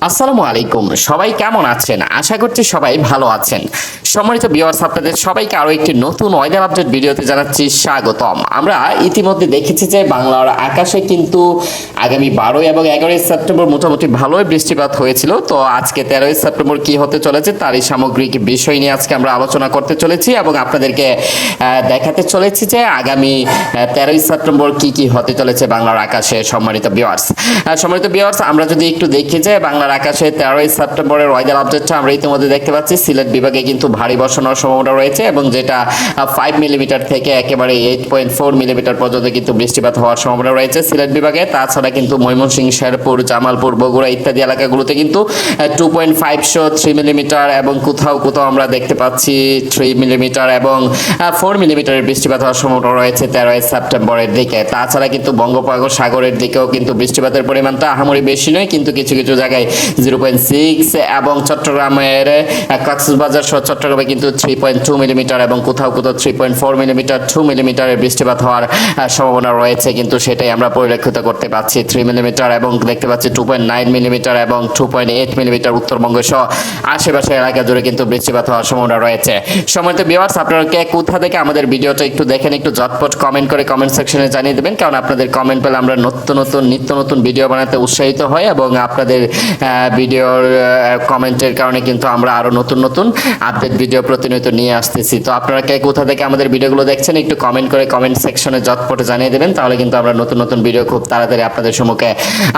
আসসালামু আলাইকুম, সবাই কেমন আছেন? আশা করছি সবাই ভালো আছেন। সম্মানিত ভিউয়ার্স, আপনাদের সবাইকে আরো একটি নতুন ওয়েদার আপডেট ভিডিওতে জানাচ্ছি স্বাগতম। আমরা ইতিমধ্যে দেখেছি যে বাংলার আকাশে কিন্তু আগামী 12 এবং 11 সেপ্টেম্বর মোটামুটি ভালোই বৃষ্টিপাত হয়েছিল। তো আজকে 13 সেপ্টেম্বর কি হতে চলেছে তারই সামগ্রিক বিষয় নিয়ে আজকে আমরা আলোচনা করতে চলেছি এবং আপনাদেরকে দেখাতে চলেছি যে আগামী 13 সেপ্টেম্বর কি কি হতে চলেছে বাংলার আকাশে। সম্মানিত ভিউয়ার্স, আমরা যদি একটু দেখি যে বাংলার আকাশে 13 সেপ্টেম্বরের ওয়েদার আপডেটটা আমরা ইতিমধ্যে দেখতে পাচ্ছি। সিলেট বিভাগে কিন্তু ভারী বর্ষণ হওয়ার সম্ভাবনা রয়েছে এবং যেটা 5 মিলিমিটার থেকে একেবারে 8.4 মিলিমিটার পর্যন্ত কিন্তু বৃষ্টিপাত হওয়ার সম্ভাবনা রয়েছে সিলেট বিভাগে। তাছাড়া কিন্তু ময়মনসিংহ, শেরপুর, জামালপুর, বগুড়া ইত্যাদি এলাকাগুলোতে কিন্তু 2.5 মিলিমিটার এবং কোথাও কোথাও আমরা দেখতে পাচ্ছি 3 মিলিমিটার এবং 4 মিলিমিটারের বৃষ্টিপাত হওয়ার সম্ভাবনা রয়েছে 13 সেপ্টেম্বরের দিকে। তাছাড়া কিন্তু বঙ্গোপসাগরের দিকেও কিন্তু বৃষ্টিপাতের পরিমাণটা আহামরি বেশি নয়, কিন্তু কিছু কিছু জায়গায় 0.6 এবং চট্টগ্রামের কক্সবাজার সহ চট্টগ্রামে কিন্তু 3.2 মিলিমিটার এবং কোথাও কোথাও 3.4 মিলিমিটার 2 মিলিমিটারের বৃষ্টিপাত হওয়ার সম্ভাবনা রয়েছে, কিন্তু সেটাই আমরা পরিলক্ষিত করতে পাচ্ছি। 3 মিলিমিটার এবং দেখতে পাচ্ছি 2.9 মিলিমিটার এবং 2.8 মিলিমিটার উত্তরবঙ্গ সহ আশেপাশের এলাকা জুড়ে কিন্তু বৃষ্টিপাত হওয়ার সম্ভাবনা রয়েছে। সম্মানিত ভিউয়ার্স, আপনারা কে কোথা থেকে আমাদের ভিডিওটা একটু দেখেন, একটু ঝটপট কমেন্ট করে কমেন্ট সেকশনে জানিয়ে দেবেন, কারণ আপনাদের কমেন্ট পেলে আমরা নিত্য নতুন ভিডিও বানাতে উৎসাহিত হই এবং আপনাদের ভিডিওর কমেন্টের কারণে কিন্তু আমরা আরো নতুন নতুন আপডেট ভিডিও প্রতিনিয়ত নিয়ে আসতেছি। তো আপনারা কে কোথা থেকে আমাদের ভিডিওগুলো দেখছেন একটু কমেন্ট করে কমেন্ট সেকশনে ঝটপট জানিয়ে দেবেন, তাহলে কিন্তু আমরা নতুন নতুন ভিডিও খুব তাড়াতাড়ি আপনাদের সম্মুখে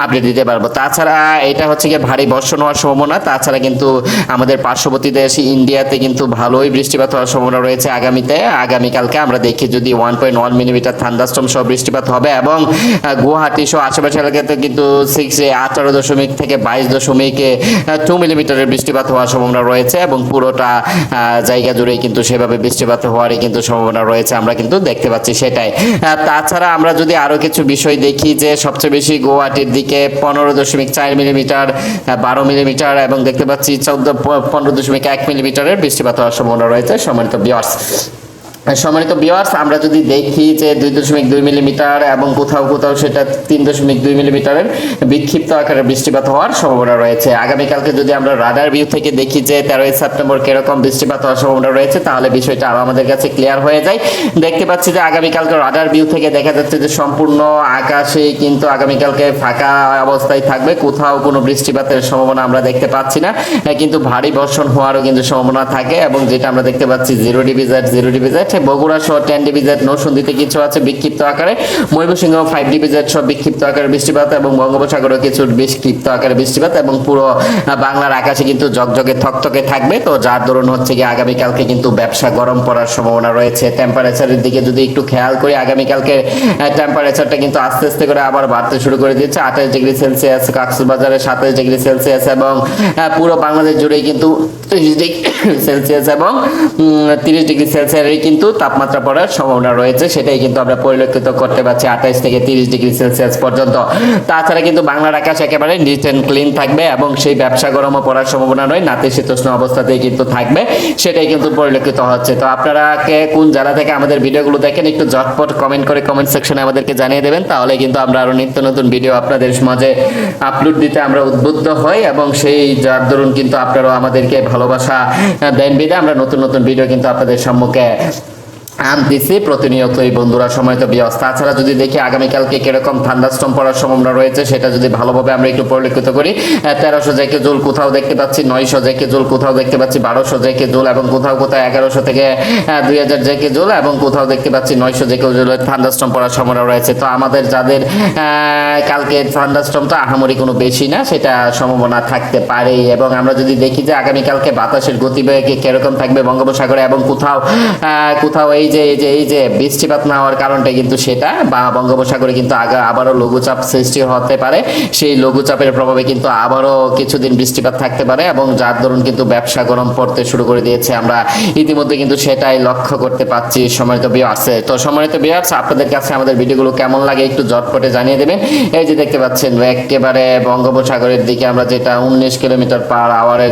আপডেট দিতে পারবো। তাছাড়া এটা হচ্ছে গিয়ে ভারী বর্ষণ হওয়ার সম্ভাবনা। তাছাড়া কিন্তু আমাদের পার্শ্ববর্তী দেশ ইন্ডিয়াতে কিন্তু ভালোই বৃষ্টিপাত হওয়ার সম্ভাবনা রয়েছে আগামীকালকে আমরা দেখি যদি 1.1 মিলিমিটার থান্ডারস্টর্ম সহ বৃষ্টিপাত হবে এবং গুয়াহাটি সহ আশেপাশে এলাকাতে কিন্তু 18 থেকে 22.2 মিলিমিটারের বৃষ্টিপাত হওয়ার সম্ভাবনা রয়েছে এবং পুরোটা জায়গা জুড়েই কিন্তু সেভাবে বৃষ্টিপাত হওয়ারই কিন্তু সম্ভাবনা রয়েছে, আমরা কিন্তু দেখতে পাচ্ছি সেটাই। তাছাড়া আমরা যদি আরো কিছু বিষয় দেখি যে সবচেয়ে বেশি গুয়াহাটির দিকে 15.4 মিলিমিটার, 12 মিলিমিটার এবং দেখতে পাচ্ছি 15.1 মিলিমিটারের বৃষ্টিপাত হওয়ার সম্ভাবনা রয়েছে। সম্মানিত ভিউয়ার্স, আমরা যদি দেখি যে 2.2 মিলিমিটার এবং কোথাও কোথাও সেটা 3.2 মিলিমিটারের বিক্ষিপ্ত আকারে বৃষ্টিপাত হওয়ার সম্ভাবনা রয়েছে। আগামীকালকে যদি আমরা রাডার ভিউ থেকে দেখি যে 13 সেপ্টেম্বর কিরকম বৃষ্টিপাত হওয়ার সম্ভাবনা রয়েছে, তাহলে বিষয়টা আরো আমাদের কাছে ক্লিয়ার হয়ে যায়। দেখতে পাচ্ছি যে আগামীকালকে রাডার ভিউ থেকে দেখা যাচ্ছে যে সম্পূর্ণ আকাশে কিন্তু আগামীকালকে ফাঁকা অবস্থায় থাকবে, কোথাও কোনো বৃষ্টিপাতের সম্ভাবনা আমরা দেখতে পাচ্ছি না, কিন্তু ভারী বর্ষণ হওয়ারও কিন্তু সম্ভাবনা থাকে এবং যেটা আমরা দেখতে পাচ্ছি 0 ডিভিজেড বগুড়া সহ 10 ডিভিজেড, নরসিংদীতে কিছু আছে বিক্ষিপ্ত আকারে, ময়মনসিংহ 5 ডিভিজেড সহ বিক্ষিপ্ত আকারে বৃষ্টিপাত এবং বঙ্গোপসাগরে কিছু বিক্ষিপ্ত আকারে বৃষ্টিপাত এবং পুরো বাংলার আকাশে কিন্তু ঝকঝকে থকথকে থাকবে। তো যার দরুন হচ্ছে কি আগামীকালকে কিন্তু ব্যবসা গরম পড়ার সম্ভাবনা রয়েছে। টেম্পারেচারের দিকে যদি একটু খেয়াল করি, আগামীকালকে টেম্পারেচারটা কিন্তু আস্তে আস্তে করে আবার বাড়তে শুরু করে দিচ্ছে। 28 ডিগ্রি সেলসিয়াস কক্সবাজারে, 27 ডিগ্রি সেলসিয়াস এবং পুরো বাংলাদেশ জুড়েই কিন্তু 30 ডিগ্রি সেলসিয়াস এবং 30 ডিগ্রি সেলসিয়াসের কিন্তু তাপমাত্রা পড়ার সম্ভাবনা রয়েছে, সেটাই কিন্তু আমরা পরিলক্ষিত করতে পারছি 28 থেকে 30 ডিগ্রি সেলসিয়াস পর্যন্ত। তাছাড়া কিন্তু বাংলার আকাশ একেবারে নিট এন্ড ক্লিন থাকবে এবং সেই ব্যবসা গরমও পড়ার সম্ভাবনা নয়, নাতিশীতোষ্ণ অবস্থাতেই কিন্তু থাকবে, সেটাই কিন্তু পরিলক্ষিত হচ্ছে। তো আপনারা কে কোন জেলা থেকে আমাদের ভিডিওগুলো দেখেন একটু ঝটপট কমেন্ট করে কমেন্ট সেকশনে আমাদেরকে জানিয়ে দেবেন, তাহলে কিন্তু আমরা আরো নিত্য নতুন ভিডিও আপনাদের মাঝে আপলোড দিতে আমরা উদ্বুদ্ধ হই এবং সেই যার দরুন কিন্তু আপনারাও আমাদেরকে ভালোবাসা দেন বিদে আমরা নতুন নতুন ভিডিও কিন্তু আপনাদের সম্মুখে আনতেছি প্রতিনিয়তই বন্ধুরা। সম্মানিত ভিউয়ার্স, তাছাড়া যদি দেখি আগামীকালকে কিরকম থান্ডারস্টর্ম পড়ার সম্ভাবনা রয়েছে, সেটা যদি ভালোভাবে আমরা একটু পরিলক্ষিত করি, 1300 জেকে জুল কোথাও দেখতে পাচ্ছি, 900 জেকে জুল কোথাও দেখতে পাচ্ছি, 1200 জেকে জুল এবং কোথাও কোথাও 1100 থেকে 2000 জেকে জুল এবং কোথাও দেখতে পাচ্ছি 900 জেকে জুলের থান্ডারস্টর্ম পড়ার সম্ভাবনা রয়েছে। তো আমাদের যাদের কালকে থান্ডারস্টর্মটা আহামরি কোনো বেশি না, সেটা সম্ভাবনা থাকতে পারে। এবং আমরা যদি দেখি যে আগামীকালকে বাতাসের গতিবেগ কিরকম থাকবে বঙ্গোপসাগরে এবং কোথাও কোথাও এই যে বৃষ্টিপাত না হওয়ার কারণটা কিন্তু সেটা বা বঙ্গোপসাগরে কিন্তু আবারও লঘুচাপ সৃষ্টি হতে পারে, সেই লঘুচাপের প্রভাবে কিন্তু আবারও কিছুদিন বৃষ্টিপাত থাকতে পারে এবং যার দরুন কিন্তু ব্যবসা গরম পড়তে শুরু করে দিয়েছে, আমরা ইতিমধ্যে কিন্তু সেটাই লক্ষ্য করতে পাচ্ছি। সম্মানিত ভিউয়ার্স, তো সম্মানিত ভিউয়ার্স, আপনাদের কাছে আমাদের ভিডিওগুলো কেমন লাগে একটু ঝটপটে জানিয়ে দেবেন। এই যে দেখতে পাচ্ছেন একেবারে বঙ্গোপসাগরের দিকে আমরা যেটা 19 কিলোমিটার পার আওয়ারে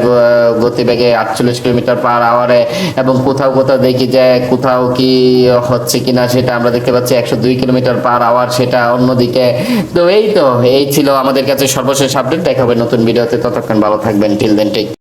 গতিবেগে 48 কিলোমিটার পার আওয়ারে এবং কোথাও কোথাও দেখি যে কোথাও কি হচ্ছে কিনা সেটা আমরা দেখতে পাচ্ছি 102 কিলোমিটার/আওয়ার, সেটা অন্যদিকে। তো এই ছিল আমাদের কাছে সর্বশেষ আপডেট। দেখা হবে নতুন ভিডিওতে, ততক্ষণ ভালো থাকবেন। Till then take.